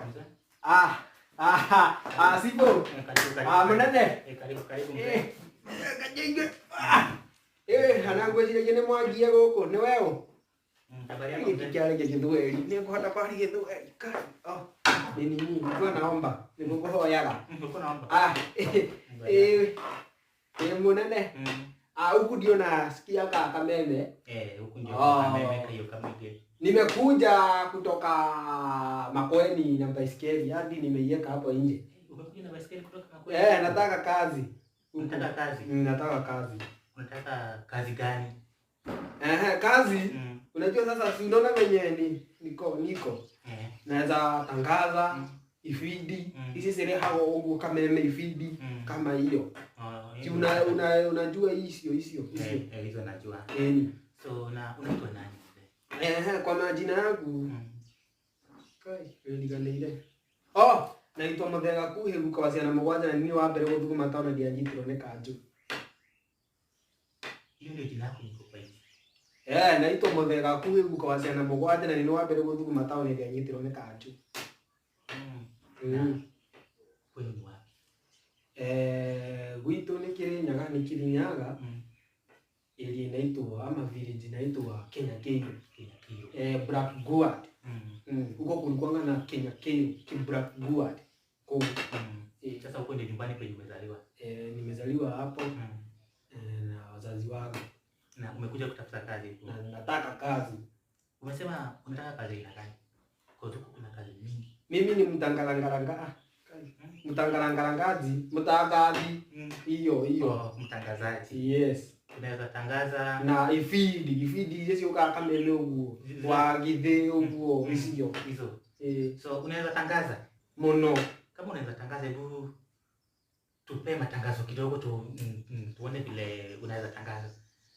mzee. Sipo. Mnene. Karibu. Kajenge. Hanangu zile jene mwagia goko, ni wewe. Habari yako mzee? Kikiale githweli. Ni kuhata pali githweli. Ni nini? Kwa naomba. Ni mko yaga. Mko naomba. Mnene. Huku ndio nasikia kameme. Huku ndio kameme hiyo kameme. Nimekuja kutoka Makueni na baiskeli hadi nimeiweka hapo nje. Umekuja na baiskeli kutoka Makueni? Nataka kazi. Unataka kazi? Nataka kazi. Unataka kazi gani? Kazi. Unajua sasa si unaona venye niko. Naweza tangaza ifidi. Hizi zile hao kameme ifidi kama hiyo. Si unajua hiyo. Hizo najua. So na unaitwa nani? Kwa majina yangu naitwa muthee Gakuhi Gakuhi mugwanja na nini wa mbere guthuguma taona ndianyitirwo ni kanju. Hiyo ndio jina lako niko kwa hiyo. Naitwa muthee Gakuhi Gakuhi mugwanja na nini wa mbere guthuguma taona ndianyitirwo ni kanju. Wewe ni wapi? Gwitu ni Kirinyaga. Ili inaitwa ama village inaitwa Kenya Keiyo. Black Gourd. Huko kulikuwa na Kenya Keiyo, Black Gourd. Sasa huko ndio nyumbani penye umezaliwa? Nimezaliwa hapo na wazazi wangu. Na umekuja kutafuta kazi huko? Na nataka kazi. Umesema unataka kazi ina gani? Kwa sababu kuna kazi nyingi. Mimi ni mtangalangalangaji. Mtangazaji. Hiyo. Mtangazaji. Yes. Unaweza tangaza na ifidi yesi ukaka mele uguo wa githe uguo hizo. So unaweza tangaza mono. Kama unaweza tangaza, hebu tupe matangazo kidogo tuone vile unaweza tangaza.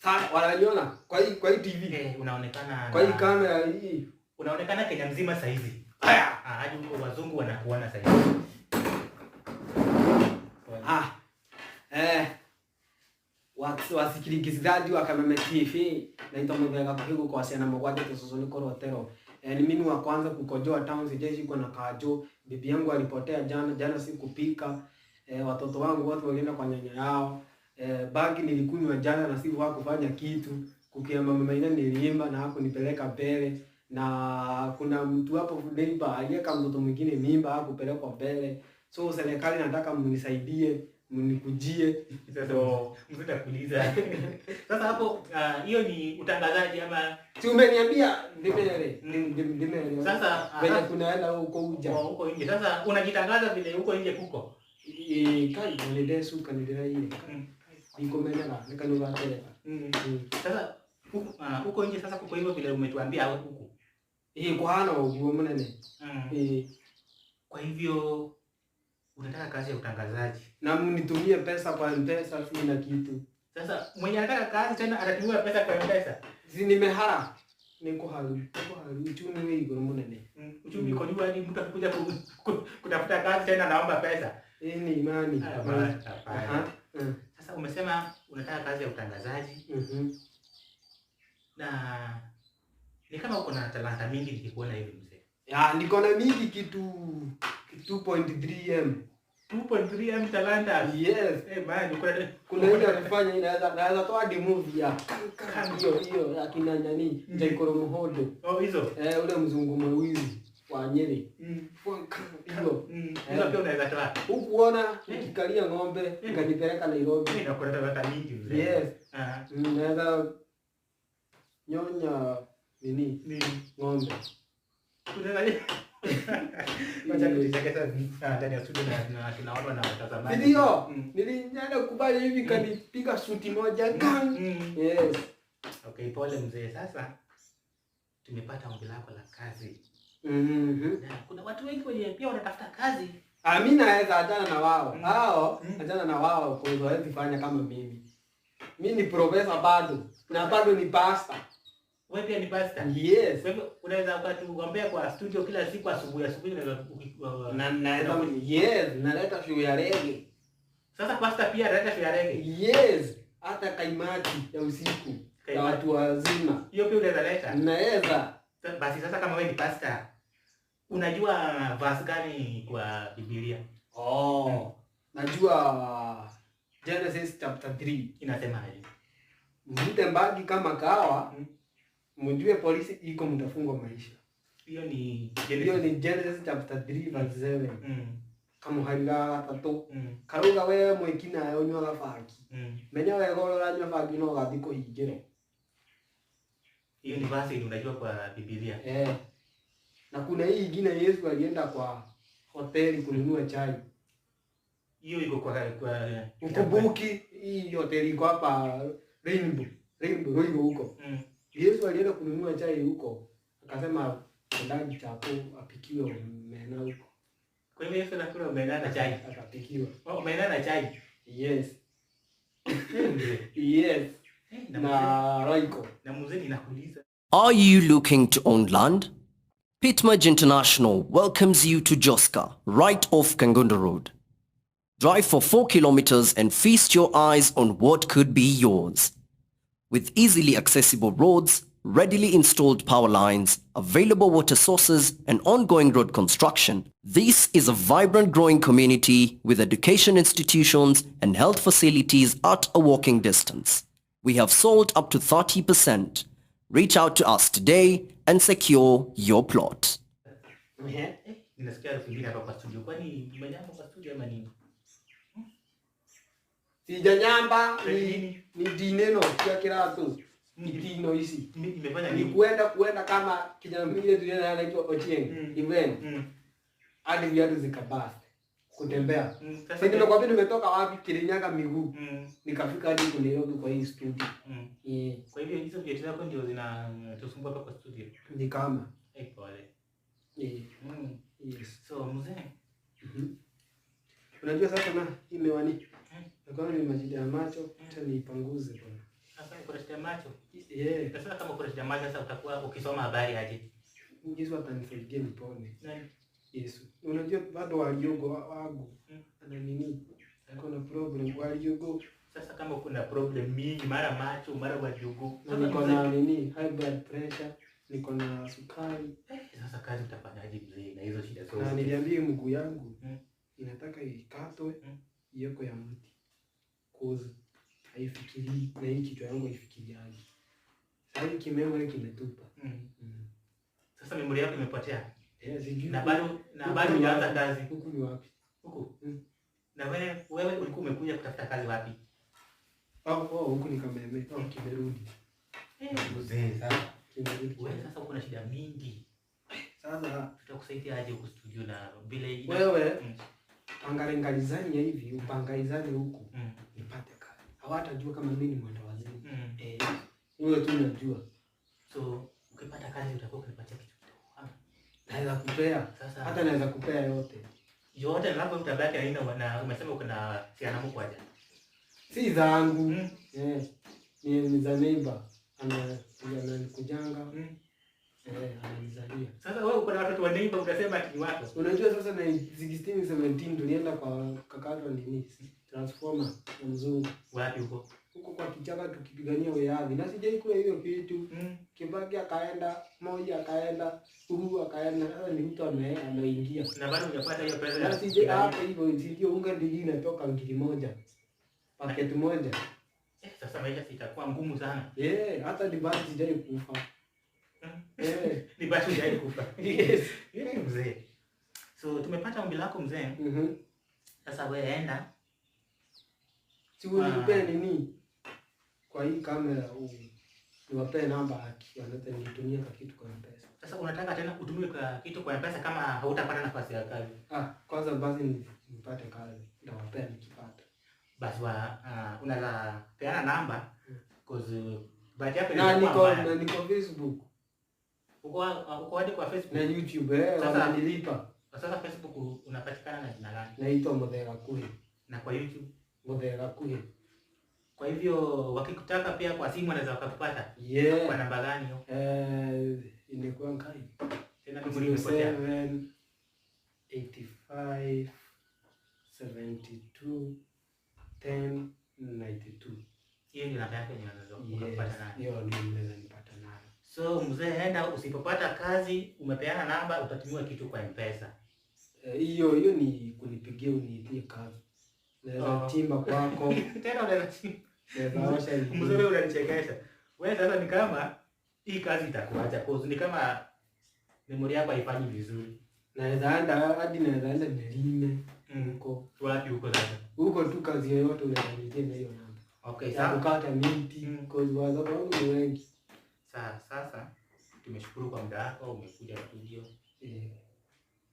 Sasa wananiona kwa hii TV. Unaonekana kwa hii kamera hii. Unaonekana Kenya mzima sasa hivi. Hadi huko wazungu wanakuona sasa hivi. Wasikilizaji wa Kameme TV, naitwa muthee Gakuhi Gakuhi mugwanja tusuzuni korotero. Ni mimi wa kwanza kukojoa town, sijeshi kwa na kajo. Bibi yangu alipotea jana sikupika. Watoto wangu wote walienda kwa nyanya yao. Bagi nilikunywa jana na siku hakufanya kitu. Kukiamba mama ina niliimba na hakunipeleka mbele. Na kuna mtu hapo neighbor aliyeka mtoto mwingine mimba hakupelekwa mbele. So serikali nataka mnisaidie, mnikujie. Sasa mzee kuuliza. Sasa hapo hiyo ni utangazaji ama si umeniambia ndimele. Sasa venye kunaenda huko uja. Huko nje. Sasa unajitangaza vile huko nje kuko. Kai nilesu kanidera ile. Niko menera nikanywa tele. Sasa huko nje sasa kuko hivyo vile umetuambia huko. Kwa hana uguo mnene. Kwa hivyo unataka kazi ya utangazaji na mnitumie pesa kwa M-Pesa, sina kitu. Sasa mwenye anataka kazi tena anatumia pesa kwa M-Pesa? Si nimehara. Niko hali uchumi wewe iko mnene. Uchumi kwa juu hadi mtu akikuja kutafuta kazi tena anaomba pesa. Ni imani. Sasa umesema unataka kazi ya utangazaji. Na ni kama uko na talanta mingi nikikuona hivi mzee. Niko na mingi kitu 2.3M. 2.3M talanta. Yes. Man, kuna ile kufanya inaweza toa di movie ya hiyo ya kina nani Jaikoro Muhodo. Hizo. Ule mzungu mwizi wa Nyeri. Hiyo. Hizo pia unaweza toa. Ukuona ukikalia ng'ombe nganipeleka Nairobi. Mimi nakuwa talanta mingi mzee. Yes. Naweza nyonya nini? Ng'ombe. Unaweza wacha kujichekesha ndani ya studio na tunaona na watazamaji. Ndio. Nilinyana kubali hivi kanipiga suti moja gang. Yes. Okay, pole mzee. Sasa tumepata ombi lako la kazi. Na kuna watu wengi wenye pia wanatafuta kazi. Mimi naweza achana na wao. Achana na wao kwa hiyo hawezi fanya kama mimi. Mimi ni profesa bado na bado ni pastor. Wewe pia ni pastor? Yes. Kwa hivyo unaweza ukatuombea kwa studio kila siku asubuhi unaweza naleta show ya reggae. Sasa pastor pia analeta show ya reggae? Yes. Hata kaimati ya usiku ya watu wazima. Hiyo pia unaweza leta? Naweza. Basi sasa kama wewe ni pastor, Unajua verse gani kwa Biblia? Najua Genesis chapter 3 inasema aje? Mvute mbagi kama kawa, mjue polisi iko mtafungwa maisha. Hiyo ni Genesis chapter 3 verse 7. Kama hanga tatu. Karuga wewe mwekina yonywa gafaki. Menya wewe gorora nywa faki no gathiko higiro. Hiyo ni verse unajua kwa Biblia. Na kuna hii ingine Yesu alienda kwa hoteli kununua chai. Hiyo iko kwa ukumbuki hii hoteli iko hapa Rainbow huko. Yesu alienda kununua chai huko. Akasema ndani chapo apikiwe omena huko. Kwa hivyo Yesu anakula omena na chai. Akapikiwa. Omena na chai. Yes. Yes. Na Roiko. Na mzee ninakuuliza. Are you looking to own land? Pitmaj International welcomes you to Joska, right off Kangondo Road. Drive for 4 kilometers and feast your eyes on what could be yours. With easily accessible roads, readily installed power lines, available water sources, and ongoing road construction, this is a vibrant growing community with education institutions and health facilities at a walking distance. We have sold up to 30%. Reach out to us today and secure your plot. Ninasikia harufu mbili hapa kwa studio. Kwani umenyamba kwa studio ama nini? Sijanyamba ni dineno kia kiratu. Ni dino hizi. Nimefanya nini? Ni kuenda kama kijana mwingine tulienda anaitwa Ochieng. Even. Hadi viatu zikabasi. Kutembea. Sasa nimekwambia nimetoka wapi Kirinyaga miguu. Nikafika hadi Nairobi kwa hii studio. Kwa hivyo hizo viatu zako ndio zinatusumbua hapa kwa studio. Ni kama pole. Yes. So mzee. Unajua sasa na imewani. Kwa nini majida ya macho acha niipanguze bwana. Sasa uko na shida ya macho? Sasa kama uko na shida ya macho sasa utakuwa ukisoma habari aje? Yesu atanisaidia nipone. Nani? Yesu. Unajua bado waliogo wangu. Ana nini? Kuna problem waliogo. Sasa kama kuna problem mingi mara macho mara waliogo. Niko na nini? High blood pressure, niko na sukari. Sasa kazi utafanyaje mzee na hizo shida zote? Na niliambia mguu yangu inataka ikatwe yoko ya mti. Kozi haifikiri na hii kichwa yangu haifikiriani. Sasa kimemo kimetupa. Sasa memory yako imepotea. Sijui. Na bado hujaanza kazi. Huku ni wapi? Huku. Na wewe ulikuwa umekuja kutafuta kazi wapi? Huku ni kameme. Kimerudi. Mzee sasa. Wewe sasa uko na shida mingi. Sasa tutakusaidia aje huko studio na vile wewe angalizani ya hivi upangalizane huku nipate kazi. Hawatajua kama mimi ni mwenda wazimu. Wewe tu unajua. So ukipata kazi utakuwa ukipata kitu. Naweza kupea. Sasa hata naweza kupea yote. Yote labda utabaki aina na umesema uko na siana mko aje. Si zangu. Ni za neighbor. Anakujanga. Ananizalia. Sasa wewe uko na watoto wa neighbor utasema ati ni wako. Unajua sasa na 16 17 tulienda kwa kakado nini? Transformer na mzungu. Wapi huko? Huko kwa kichaka tukipigania weadhi. Na sijai kula hiyo kitu. Kibaki akaenda, moja akaenda, akaenda. Sasa ni mtu ameingia. Na bado hujapata hiyo pesa ya. Sijai hapo hivyo ndio unga ndio inatoka ngiri moja. Paketi moja. Sasa maisha sitakuwa ngumu sana. Hata dibati sijai kufa. Ni basi hujai kufa. Yes. Mzee. So tumepata ombi lako mzee. Sasa wewe enda. Siwezi kupea nini? Kwa hii kamera niwape namba haki wanataka nitumie kwa kitu kwa M-Pesa. Sasa unataka tena utumie kwa kitu kwa M-Pesa kama hautapata nafasi ya kazi? Kwanza basi nipate kazi. Nitawapea nikipata. Basi unaweza peana namba cause baada yako niko Facebook. Uko hadi kwa Facebook na YouTube wananilipa. Sasa Facebook unapatikana na jina gani? Naitwa Muthee Gakuhi. Na kwa YouTube Muthee Gakuhi. Kwa hivyo wakikutaka pia kwa simu wanaweza wakakupata. Kwa namba gani hiyo? Inakuwa ngai. Tena memory imepotea. 85 72 10 92. Hiyo ndio namba yake unaweza kupata nayo. Hiyo ndio unaweza nipata nayo. So mzee, enda, usipopata kazi umepeana namba, utatumiwa kitu kwa M-Pesa. Hiyo ni kunipigia uniitie kazi. Naweza timba kwako. Tena unaweza timba. Naweza Mzee wewe unanichekesha. Wewe sasa ni kama hii kazi itakuacha cause ni kama memory yako haifanyi vizuri. Naweza enda hadi naweza enda nilime huko. Wapi huko sasa? Huko tu kazi yoyote unaweza nitie na hiyo namba. Okay, sawa. Kukata miti cause wazo wangu ni wengi. Sasa tumeshukuru kwa muda wako, umekuja studio.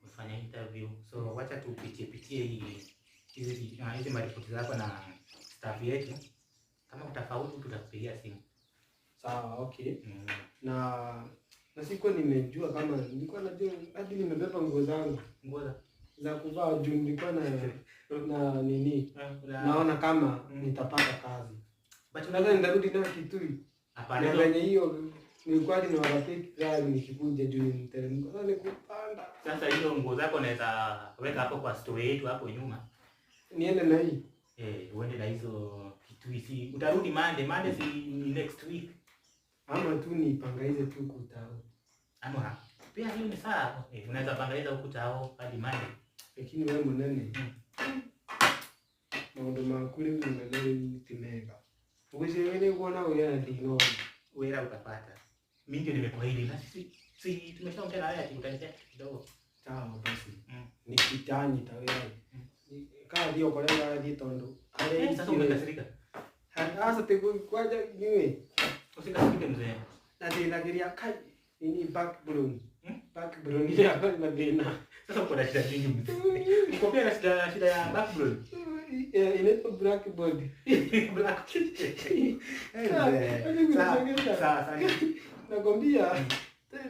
Umefanya interview. So wacha tupitie hizi maripoti zako na staff yetu. Kama utafaulu tutakupigia simu. Sawa, okay. Na sikuwa nimejua kama nilikuwa najua hadi nimebeba nguo zangu. Nguo za kuvaa juu nilikuwa na nini? Naona kama nitapata kazi. But unaweza nitarudi na Kitui. Hapana. Na venye hiyo nilikuwa ni warafiki gari nikikuja juu niteremka. Sasa nikupanda. Sasa hiyo nguo zako naweza weka hapo kwa store yetu hapo nyuma. Niende na hii. Uende na hizo Kitui, si utarudi Monday si next week. Ama tu nipangaize tu kutao. Ama pia hiyo ni sawa. Unaweza pangaiza huko tao hadi Monday. Lakini wewe mwenene. Maondo makuli mwenene timega. Ukisema kuona wewe ndio wewe utapata. Mimi ndio nimekuahidi na si tumeshaongea na wewe ati utanipea kidogo. Sawa basi. Nikitani tawewe. Kaa ndio kwa leo hadi tondo. Sasa umekasirika. Sasa kwaja niwe. Usikasirike mzee. Nagiria kai ini backbone. Backbone ile hapa ni madina. Sasa uko na shida nyingi mzee. Uko pia na shida ya backbone. Inaitwa blackboard. Black. Sasa nakwambia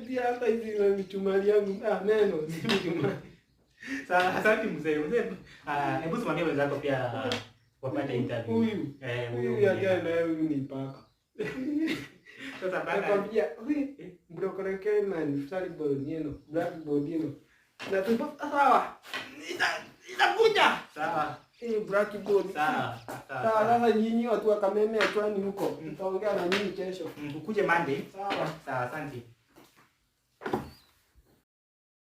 pia hata hizi na michumari yangu neno si michumari. Sasa asante mzee. Hebu simamia wenzako pia wapate interview. Huyu yaja na huyu ni paka. Sasa paka. Nakwambia broker man storyboard blackboard na tu sawa. Itakuja. Sawa. Blackboard. Sawa. Sasa nyinyi watu wa kameme achwani huko. Tutaongea na nyinyi kesho. Ukuje Monday. Sawa. Sawa, asante.